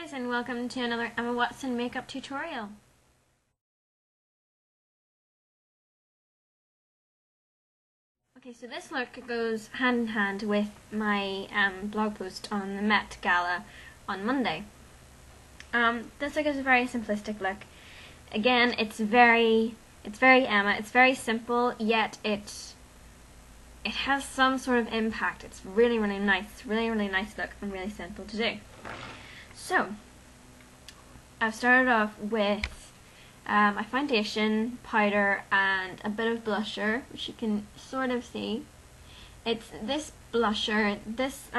guys, and welcome to another Emma Watson makeup tutorial. Okay, so this look goes hand in hand with my blog post on the Met Gala on Monday. This look is a very simplistic look. Again, it's very Emma. It's very simple, yet it has some sort of impact. It's really nice. It's really nice look and really simple to do. So, I've started off with my foundation, powder, and a bit of blusher, which you can sort of see. It's this blusher, this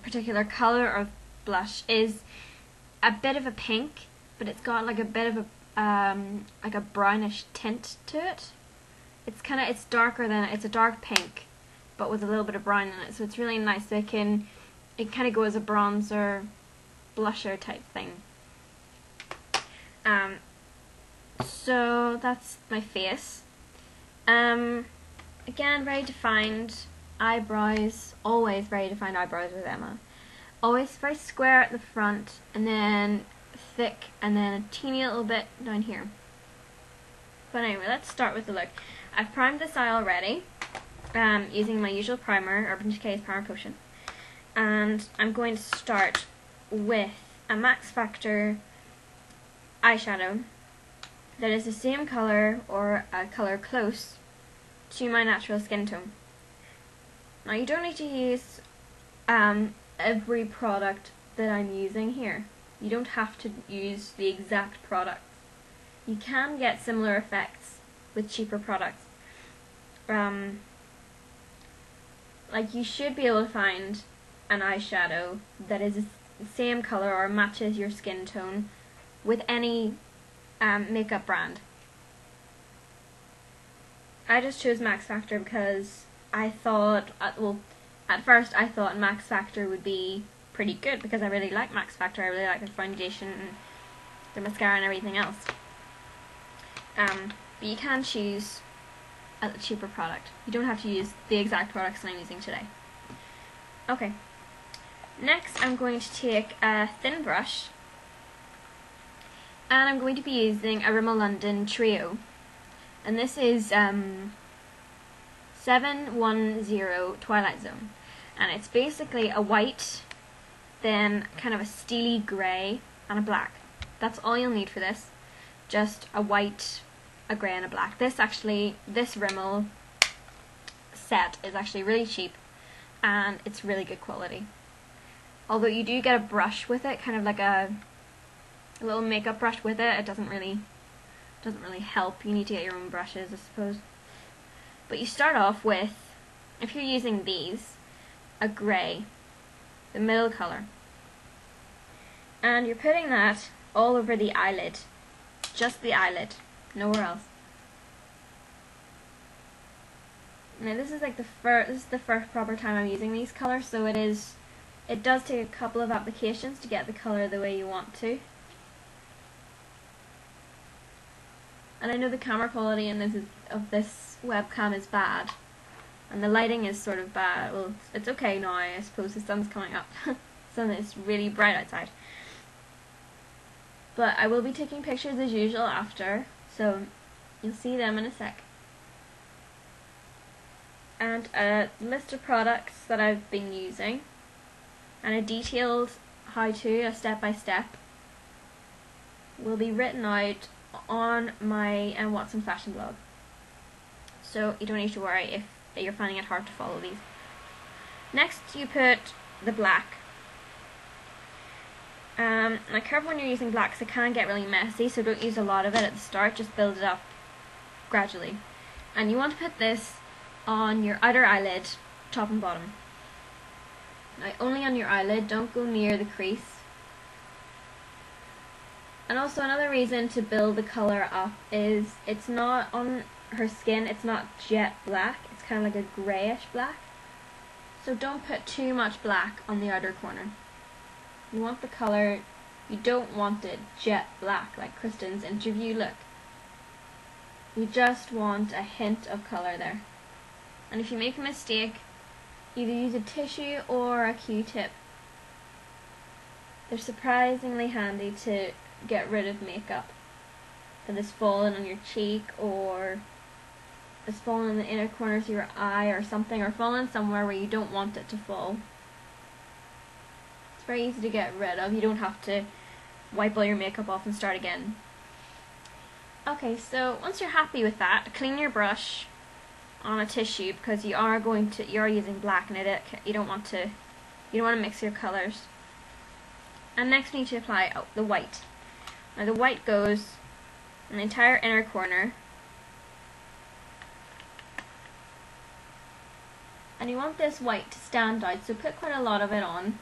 particular color of blush is a bit of a pink, but it's got like a bit of a like a brownish tint to it. It's darker than it's a dark pink, but with a little bit of brown in it. So it's really nice. So it kind of go as a bronzer, blusher type thing. So that's my face. Again, very defined eyebrows. Always very defined eyebrows with Emma. Always very square at the front, and then thick, and then a teeny little bit down here. But anyway, let's start with the look. I've primed this eye already, using my usual primer, Urban Decay's Primer Potion. And I'm going to start with a Max Factor eyeshadow that is the same color or a color close to my natural skin tone. Now you don't need to use every product that I'm using here. You don't have to use the exact products. You can get similar effects with cheaper products. Like you should be able to find an eyeshadow that is the same color or matches your skin tone with any makeup brand. I just chose Max Factor because I thought, well, at first I thought Max Factor would be pretty good because I really like Max Factor. I really like the foundation and the mascara and everything else. But you can choose a cheaper product. You don't have to use the exact products that I'm using today. Okay. Next, I'm going to take a thin brush, and I'm going to be using a Rimmel London Trio, and this is 710 Twilight Zone, and it's basically a white, then kind of a steely grey, and a black. That's all you'll need for this, just a white, a grey, and a black. This Rimmel set is actually really cheap, and it's really good quality. Although you do get a brush with it, kind of like a little makeup brush with it. It doesn't really help. You need to get your own brushes, I suppose. But you start off with, if you're using these, a grey, the middle colour, and you're putting that all over the eyelid, just the eyelid, nowhere else. Now this is like the first proper time I'm using these colours, so it does take a couple of applications to get the colour the way you want to. And I know the camera quality in this webcam is bad, and the lighting is sort of bad. Well, it's okay now, I suppose the sun's coming up. The sun is really bright outside. But I will be taking pictures as usual after, so you'll see them in a sec. And a list of products that I've been using, and a detailed how-to, a step-by-step, will be written out on my Watson fashion blog. So you don't need to worry if you're finding it hard to follow these. Next you put the black. Now careful when you're using black because it can get really messy, so don't use a lot of it at the start, just build it up gradually. And you want to put this on your outer eyelid, top and bottom. Now only on your eyelid, don't go near the crease. And also another reason to build the colour up is it's not on her skin, it's not jet black, it's kind of like a greyish black. So don't put too much black on the outer corner. You want the colour, you don't want it jet black like Kristen's interview look. You just want a hint of colour there. And if you make a mistake, either use a tissue or a Q-tip. they're surprisingly handy to get rid of makeup that has fallen on your cheek or has fallen in the inner corners of your eye or something, or fallen somewhere where you don't want it to fall. It's very easy to get rid of. You don't have to wipe all your makeup off and start again. Okay, so once you're happy with that, clean your brush on a tissue, because you are using black in it. You don't want to mix your colors. And next we need to apply the white. Now the white goes in the entire inner corner, and you want this white to stand out, so put quite a lot of it on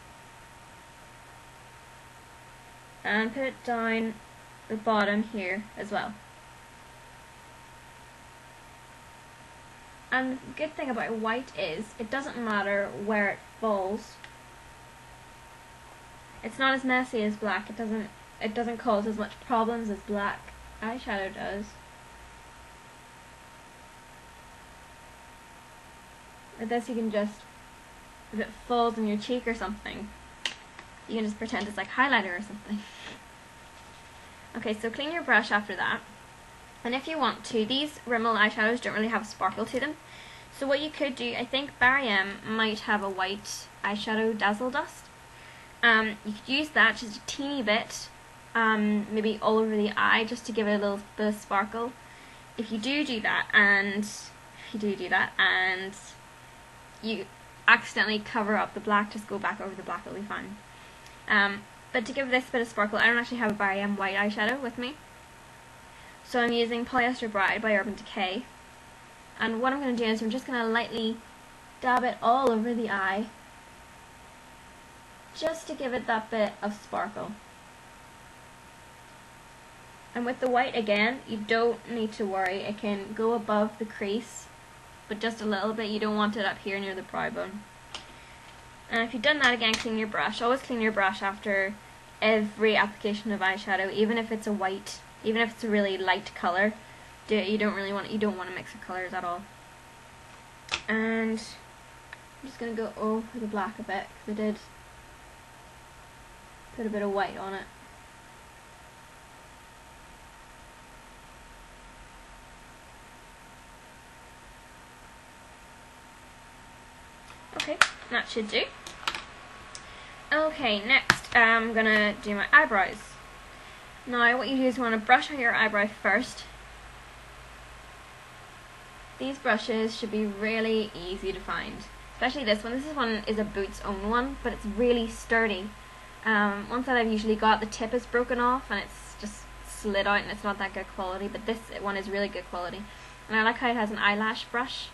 and put it down the bottom here as well. And the good thing about white is it doesn't matter where it falls. It's not as messy as black. It doesn't cause as much problems as black eyeshadow does. With this you can just, if it falls on your cheek or something, you can just pretend it's like highlighter or something. Okay, so clean your brush after that. And if you want to, these Rimmel eyeshadows don't really have a sparkle to them. So what you could do, I think Barry M might have a white eyeshadow Dazzle Dust. You could use that just a teeny bit, maybe all over the eye, just to give it a little bit of sparkle. If you do that, and you accidentally cover up the black, just go back over the black, it'll be fine. But to give this bit of sparkle, I don't actually have a Barry M white eyeshadow with me. So I'm using Polyester Bride by Urban Decay. And what I'm going to do is I'm just going to lightly dab it all over the eye, just to give it that bit of sparkle. And with the white again, you don't need to worry, it can go above the crease, but just a little bit. You don't want it up here near the brow bone. And if you've done that, again, clean your brush. Always clean your brush after every application of eyeshadow, even if it's a white, even if it's a really light colour. You don't want to mix the colours at all. And I'm just going to go over the black a bit, because I did put a bit of white on it. Okay, that should do. Okay, next I'm going to do my eyebrows. Now what you do is you want to brush out your eyebrow first. These brushes should be really easy to find, especially this one. This one is a Boots own one, but it's really sturdy. Ones that I've usually got, the tip is broken off and it's just slid out and it's not that good quality, but this one is really good quality. And I like how it has an eyelash brush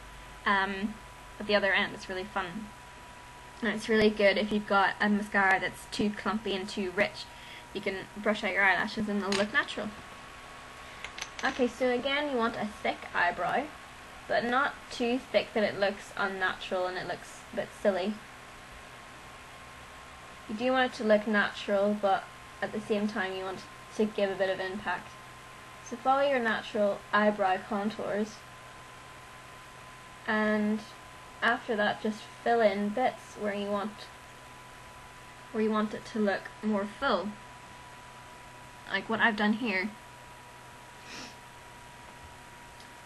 at the other end. It's really fun. And it's really good if you've got a mascara that's too clumpy and too rich. You can brush out your eyelashes and they'll look natural. Okay, so again you want a thick eyebrow, but not too thick that it looks unnatural and it looks a bit silly. You do want it to look natural, but at the same time you want to give a bit of impact. So follow your natural eyebrow contours, and after that just fill in bits where you want it to look more full, like what I've done here.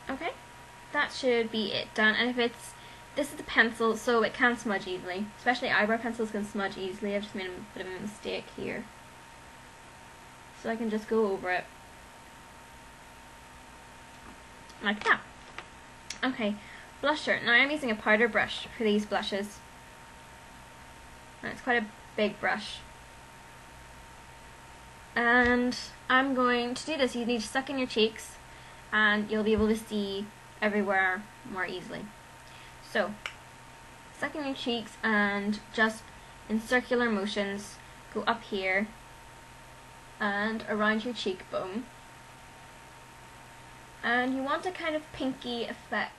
Okay, that should be it done. And this is the pencil, so it can smudge easily, especially eyebrow pencils can smudge easily. I've just made a bit of a mistake here, so I can just go over it like that. Okay, blusher. Now I'm using a powder brush for these blushes, and it's quite a big brush. And I'm going to do this. You need to suck in your cheeks, and you'll be able to see everywhere more easily. So, suck in your cheeks and just in circular motions go up here and around your cheekbone. And you want a kind of pinky effect